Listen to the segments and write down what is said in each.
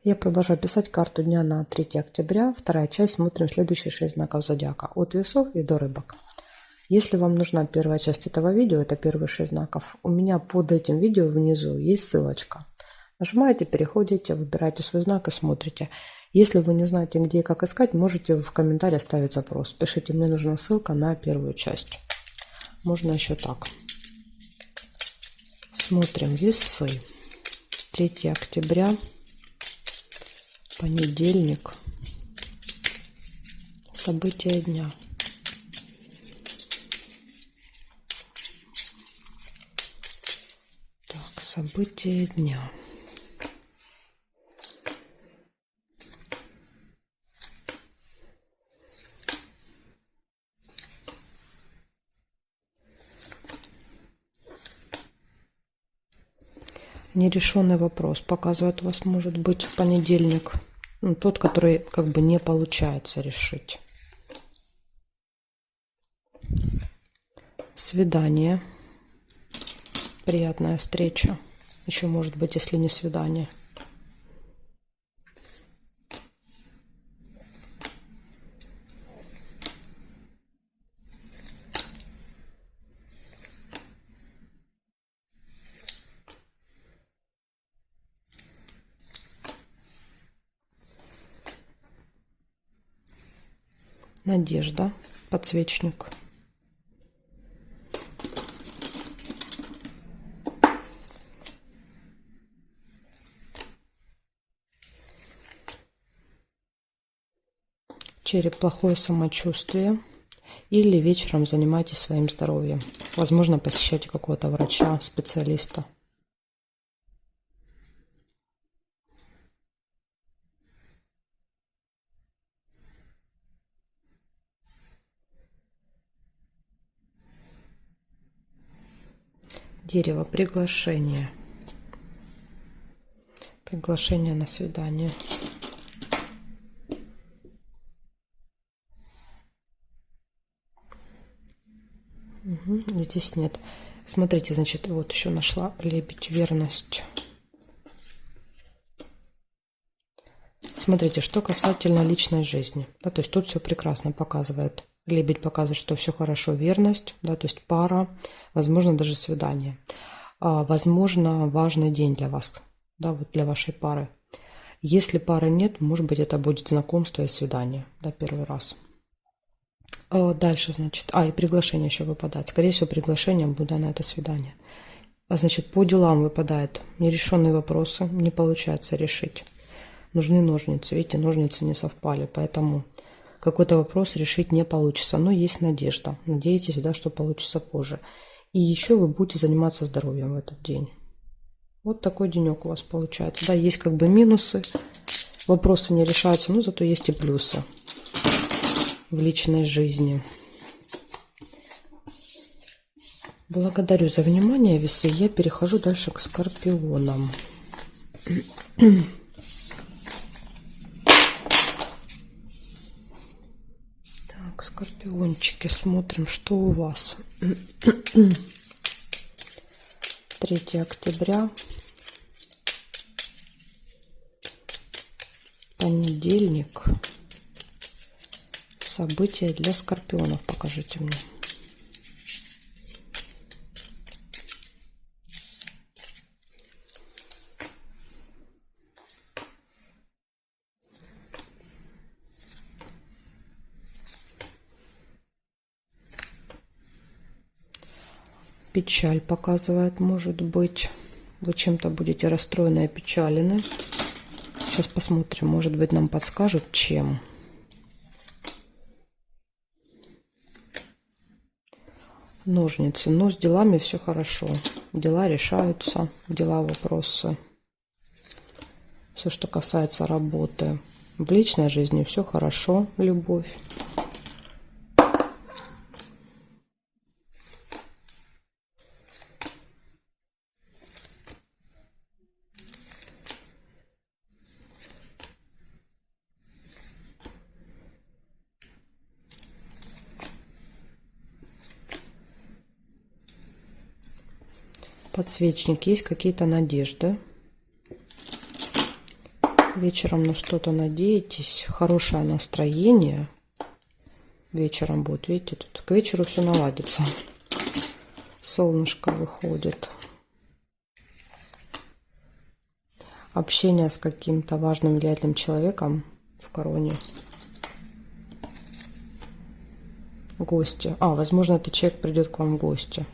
Я продолжаю писать карту дня на 3 октября. Вторая часть. Смотрим следующие 6 знаков зодиака. От весов и до рыбок. Если вам нужна первая часть этого видео, это первые 6 знаков, у меня под этим видео внизу есть ссылочка. Нажимаете, переходите, выбираете свой знак и смотрите. Если вы не знаете, где и как искать, можете в комментариях ставить запрос. Пишите, мне нужна ссылка на первую часть. Можно еще так. Смотрим весы. 3 октября. Понедельник. События дня. Так, события дня. Нерешенный вопрос показывает у вас, может быть, в понедельник. Тот, который как бы не получается решить. Свидание. Приятная встреча. Еще может быть, если не свидание. Надежда. Подсвечник. Череп. Плохое самочувствие. Или вечером занимайтесь своим здоровьем. Возможно, посещайте какого-то врача, специалиста. Дерево. Приглашение. Приглашение на свидание. Здесь нет. Смотрите, значит, вот еще нашла лебедь, верность. Смотрите, что касательно личной жизни. Да, то есть тут все прекрасно показывает. Лебедь показывает, что все хорошо, верность, да, то есть пара, возможно, даже свидание. Возможно, важный день для вас, да, вот для вашей пары. Если пары нет, может быть, это будет знакомство и свидание, да, первый раз. Дальше, значит, и приглашение еще выпадает. Скорее всего, приглашение будет на это свидание. Значит, по делам выпадает нерешенные вопросы, не получается решить. Нужны ножницы. Видите, ножницы не совпали, поэтому какой-то вопрос решить не получится. Но есть надежда. Надеетесь, да, что получится позже. И еще вы будете заниматься здоровьем в этот день. Вот такой денек у вас получается. Да, есть как бы минусы. Вопросы не решаются, но зато есть и плюсы в личной жизни. Благодарю за внимание, весы. Я перехожу дальше к скорпионам. Так, скорпиончики, смотрим, что у вас. 3 октября. Понедельник. События для скорпионов покажите мне. Печаль показывает, может быть. Вы чем-то будете расстроены и опечалены. Сейчас посмотрим, может быть, нам подскажут, чем. Ножницы. Но с делами все хорошо. Дела решаются, дела, вопросы. Все, что касается работы. В личной жизни все хорошо, любовь. Подсвечник. Есть какие-то надежды. вечером на что-то надеетесь, хорошее настроение вечером будет, видите, тут к вечеру все наладится, солнышко выходит. Общение с каким-то важным, влиятельным человеком в короне. Гости. Возможно, этот человек придет к вам в гости.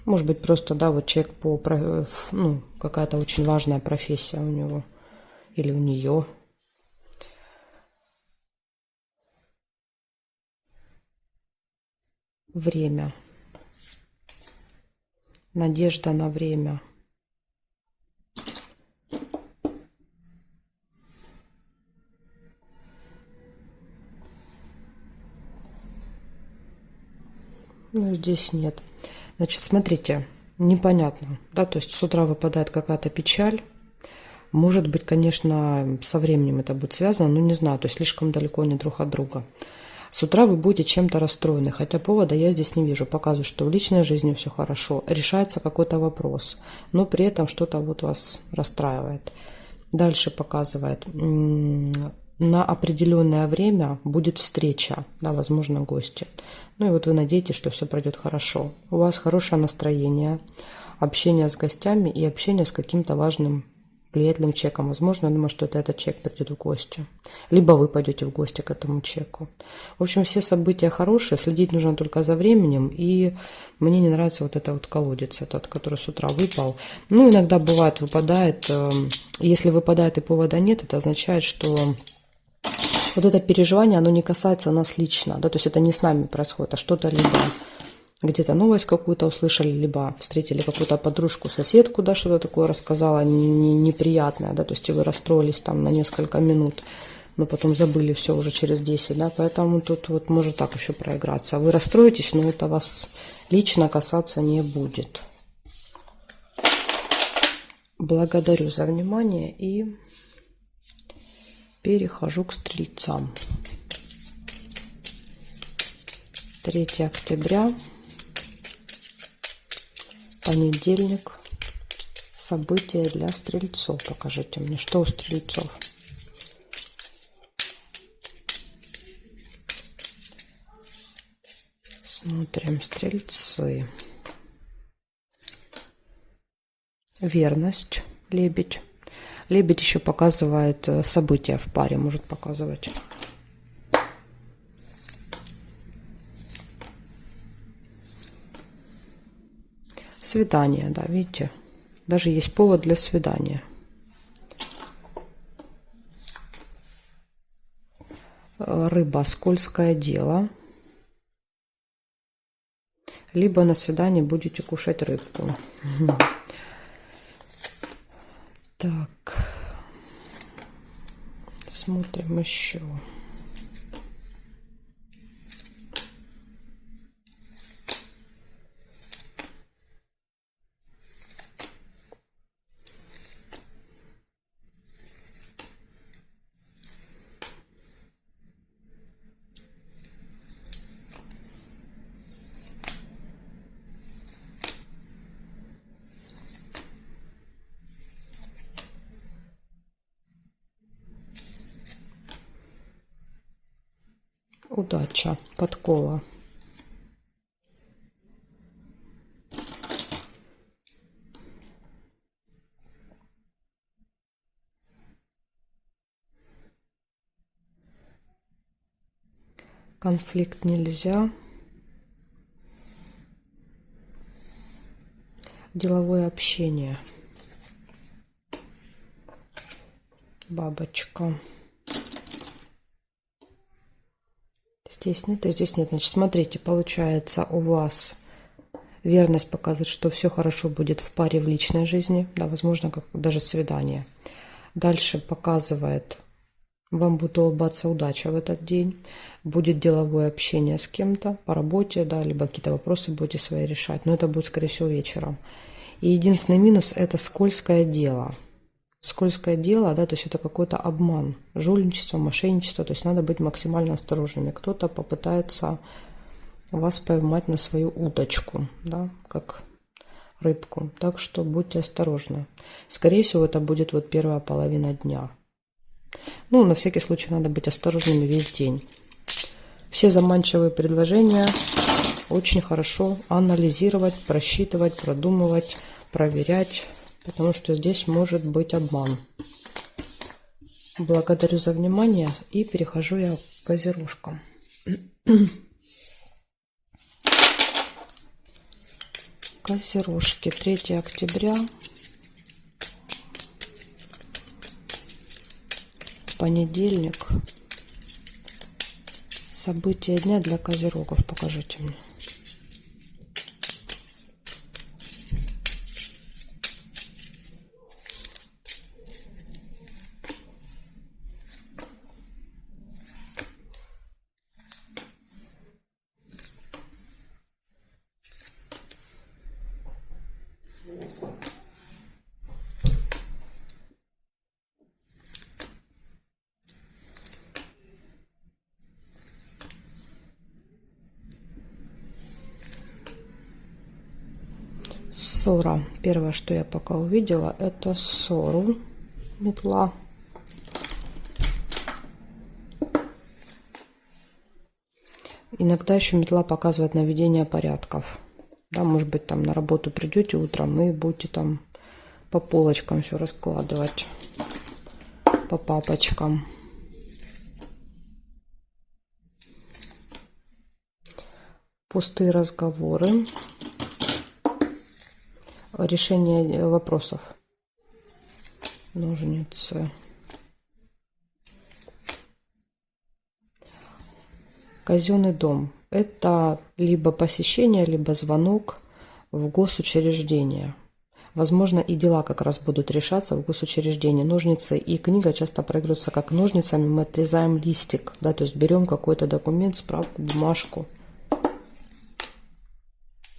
Может быть, просто, да, вот человек какая-то очень важная профессия у него или у нее. Время. Надежда на время. Ну, здесь нет. Значит, смотрите, непонятно, да, то есть с утра выпадает какая-то печаль. Может быть, конечно, со временем это будет связано, но не знаю, то есть слишком далеко они друг от друга. С утра вы будете чем-то расстроены, хотя повода я здесь не вижу. Показываю, что в личной жизни все хорошо, решается какой-то вопрос, но при этом что-то вот вас расстраивает. Дальше показывает, на определенное время будет встреча, да, возможно, гости. Ну и вот вы надеетесь, что все пройдет хорошо. У вас хорошее настроение, общение с гостями и общение с каким-то важным, влиятельным человеком. Возможно, я думаю, что этот человек придет в гости. Либо вы пойдете в гости к этому человеку. В общем, все события хорошие, следить нужно только за временем. И мне не нравится вот это вот колодец, этот, который с утра выпал. Ну, иногда бывает, выпадает. Если выпадает и повода нет, это означает, что вот это переживание, оно не касается нас лично, да, то есть это не с нами происходит, а что-то либо где-то новость какую-то услышали, либо встретили какую-то подружку, соседку, да, что-то такое рассказала неприятное, да, то есть и вы расстроились там на несколько минут, но потом забыли все уже через 10, да, поэтому тут вот может так еще проиграться. Вы расстроитесь, но это вас лично касаться не будет. Благодарю за внимание и перехожу к стрельцам. 3 октября, понедельник. События для стрельцов. Покажите мне, что у стрельцов. Смотрим, стрельцы. Верность, лебедь. Лебедь еще показывает события в паре, может показывать. Свидание, да, видите? Даже есть повод для свидания. Рыба, скользкое дело. Либо на свидании будете кушать рыбку. Так, смотрим еще. Удача, подкова. Конфликт нельзя. Деловое общение. Бабочка. Здесь нет, и здесь нет. Значит, смотрите, получается у вас верность показывает, что все хорошо будет в паре в личной жизни. Да, возможно, как даже свидание. Дальше показывает, вам будет улыбаться удача в этот день. Будет деловое общение с кем-то по работе, да, либо какие-то вопросы будете свои решать. Но это будет, скорее всего, вечером. И единственный минус – это скользкое дело. Скользкое дело, да, то есть это какой-то обман, жульничество, мошенничество, то есть надо быть максимально осторожными. Кто-то попытается вас поймать на свою удочку, да, как рыбку. Так что будьте осторожны. Скорее всего, это будет вот первая половина дня. Ну, на всякий случай надо быть осторожными весь день. Все заманчивые предложения очень хорошо анализировать, просчитывать, продумывать, проверять, потому что здесь может быть обман. Благодарю за внимание и перехожу я к козерожкам. Козерожки, 3 октября, понедельник. События дня для козерогов покажите мне. Ссора. Первое, что я пока увидела, это ссору. Метла. Иногда еще метла показывает наведение порядков. Да, может быть, там на работу придете утром и будете там по полочкам все раскладывать, по папочкам. Пустые разговоры. Решение вопросов. Ножницы. Казенный дом. Это либо посещение, либо звонок в госучреждение. Возможно, и дела как раз будут решаться в госучреждении. Ножницы и книга часто проигрываются как ножницами. Мы отрезаем листик, да, то есть берем какой-то документ, справку, бумажку.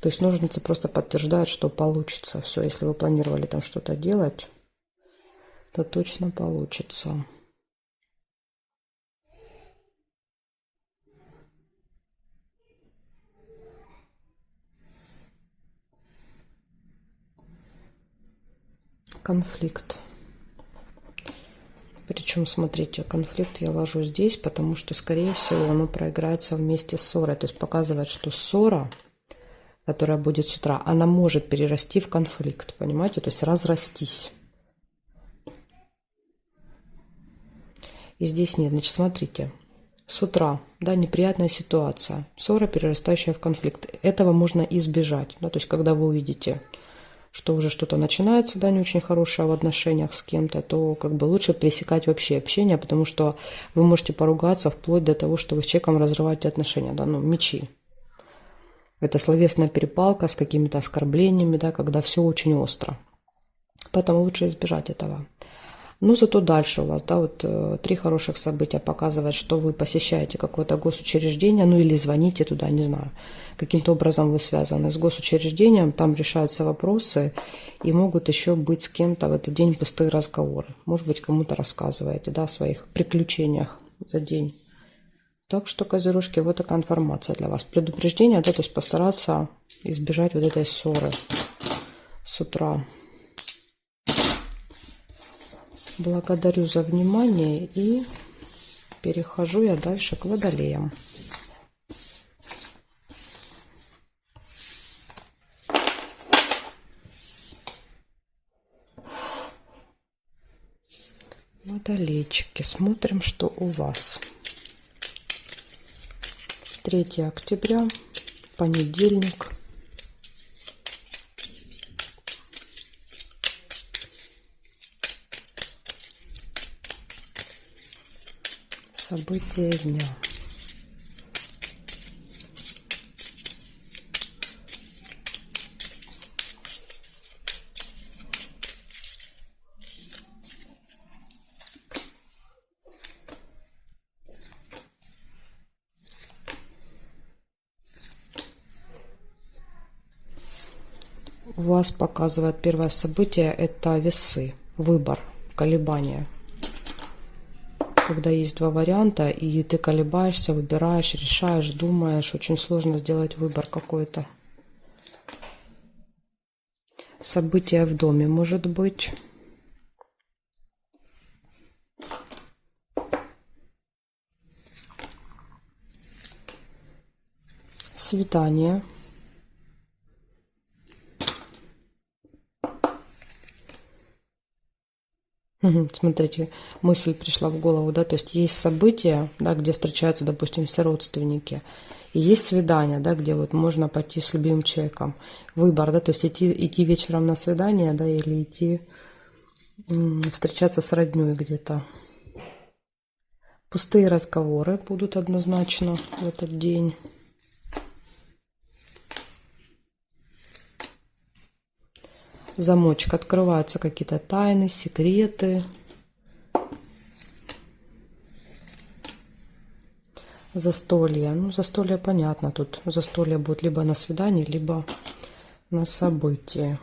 То есть ножницы просто подтверждают, что получится все. Если вы планировали там что-то делать, то точно получится. Конфликт. Причем, смотрите, конфликт я ложу здесь, потому что, скорее всего, оно проиграется вместе с ссорой. То есть показывает, что ссора, которая будет с утра, она может перерасти в конфликт, понимаете? То есть разрастись. И здесь нет. Значит, смотрите, с утра, да, неприятная ситуация, ссора, перерастающая в конфликт. Этого можно избежать, да, то есть когда вы увидите, что уже что-то начинается, да, не очень хорошее в отношениях с кем-то, то как бы лучше пресекать вообще общение, потому что вы можете поругаться вплоть до того, что вы с человеком разрываете отношения, да, ну, мечи. Это словесная перепалка с какими-то оскорблениями, да, когда все очень остро. Поэтому лучше избежать этого. Ну, зато дальше у вас, да, вот 3 хороших события показывают, что вы посещаете какое-то госучреждение, ну или звоните туда, не знаю. Каким-то образом вы связаны с госучреждением, там решаются вопросы, и могут еще быть с кем-то в этот день пустые разговоры. Может быть, кому-то рассказываете, да, о своих приключениях за день. Так что, козерожки, вот такая информация для вас. Предупреждение, да, то есть постараться избежать вот этой ссоры с утра. Благодарю за внимание и перехожу я дальше к водолеям. Водолейчики, смотрим, что у вас. 3 октября, понедельник. События дня. У вас показывает первое событие, это весы, выбор, колебания. Когда есть 2 варианта, и ты колебаешься, выбираешь, решаешь, думаешь, очень сложно сделать выбор какой-то. Событие в доме может быть. Свидание. Смотрите, мысль пришла в голову, да, то есть есть события, да, где встречаются, допустим, все родственники, и есть свидание, да, где вот можно пойти с любимым человеком. Выбор, да, то есть идти вечером на свидание, да, или идти встречаться с роднёй где-то. Пустые разговоры будут однозначно в этот день. Замочек, открываются какие-то тайны, секреты. Застолье. Ну, застолье понятно. Тут застолье будет либо на свидании, либо на событии.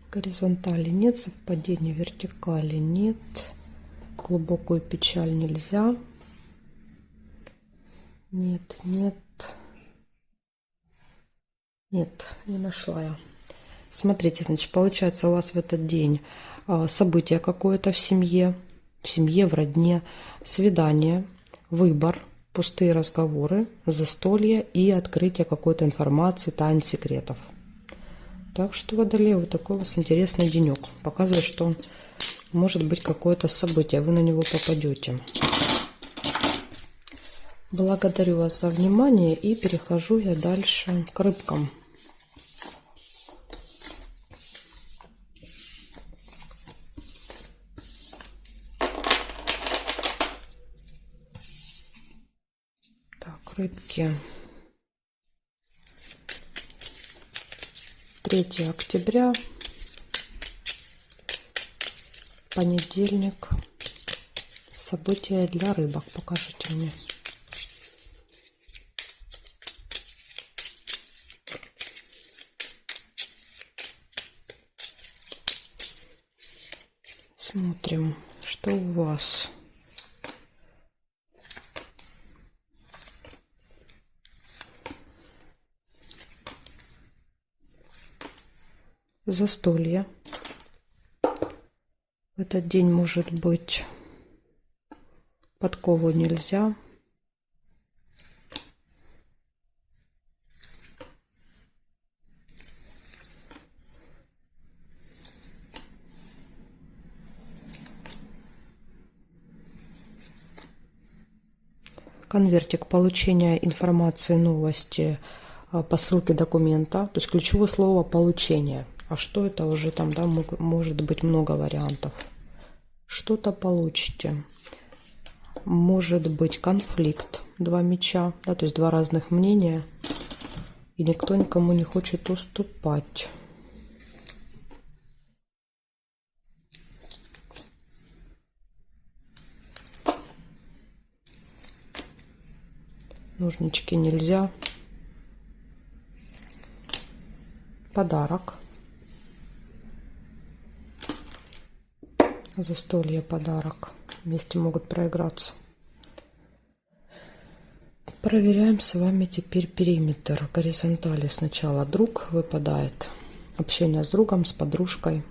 Горизонтали нет, совпадения вертикали нет. Глубокую печаль нельзя. Нет, нет. Нет, не нашла я. Смотрите, значит, получается у вас в этот день событие какое-то в семье, в родне, свидание, выбор, пустые разговоры, застолье и открытие какой-то информации, тайн, секретов. Так что, Водолей, вот такой у вас интересный денек. Показывает, что может быть какое-то событие, вы на него попадете. Благодарю вас за внимание и перехожу я дальше к рыбкам. Так, рыбки. 3 октября, понедельник. События для рыбок покажите мне. Смотрим, что у вас. Застолье. В этот день может быть подкову нельзя. Конвертик, получение информации, новости по ссылке документа. То есть ключевое слово получение. А что это уже там, да, может быть много вариантов. Что-то получите. Может быть конфликт, 2 меча, да, то есть 2 разных мнения. И никто никому не хочет уступать. Ножнички нельзя. Подарок. Застолье, подарок. Вместе могут проиграться. Проверяем с вами теперь периметр. Горизонтали сначала друг выпадает. Общение с другом, с подружкой.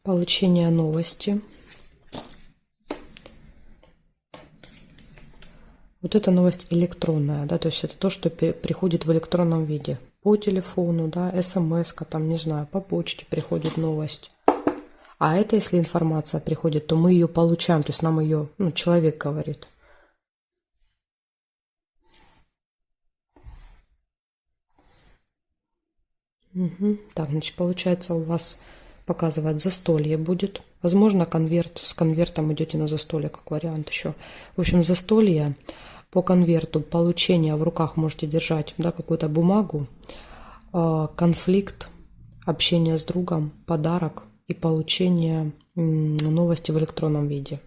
Получение новости. Вот эта новость электронная, да, то есть это то, что приходит в электронном виде. По телефону, да, смс-ка, там, не знаю, по почте приходит новость. А это, если информация приходит, то мы ее получаем, то есть нам ее, ну, человек говорит. Угу. Так, значит, получается у вас показывает застолье будет. Возможно, конверт. С конвертом идете на застолье, как вариант еще. В общем, застолье по конверту, получение в руках можете держать, да, какую-то бумагу, конфликт, общение с другом, подарок и получение новости в электронном виде.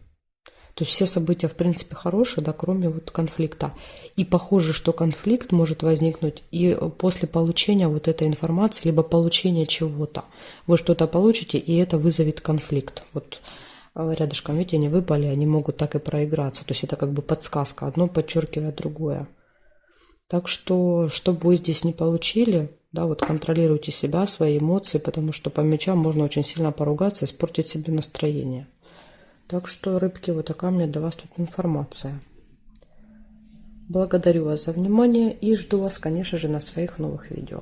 То есть все события, в принципе, хорошие, да, кроме вот конфликта. И похоже, что конфликт может возникнуть и после получения вот этой информации, либо получения чего-то. Вы что-то получите, и это вызовет конфликт. Вот рядышком, видите, они выпали, они могут так и проиграться. То есть это как бы подсказка, одно подчеркивает другое. Так что, чтобы вы здесь не получили, да, вот контролируйте себя, свои эмоции, потому что по мечам можно очень сильно поругаться, испортить себе настроение. Так что, рыбки, вот такая мне для вас тут информация. Благодарю вас за внимание и жду вас, конечно же, на своих новых видео.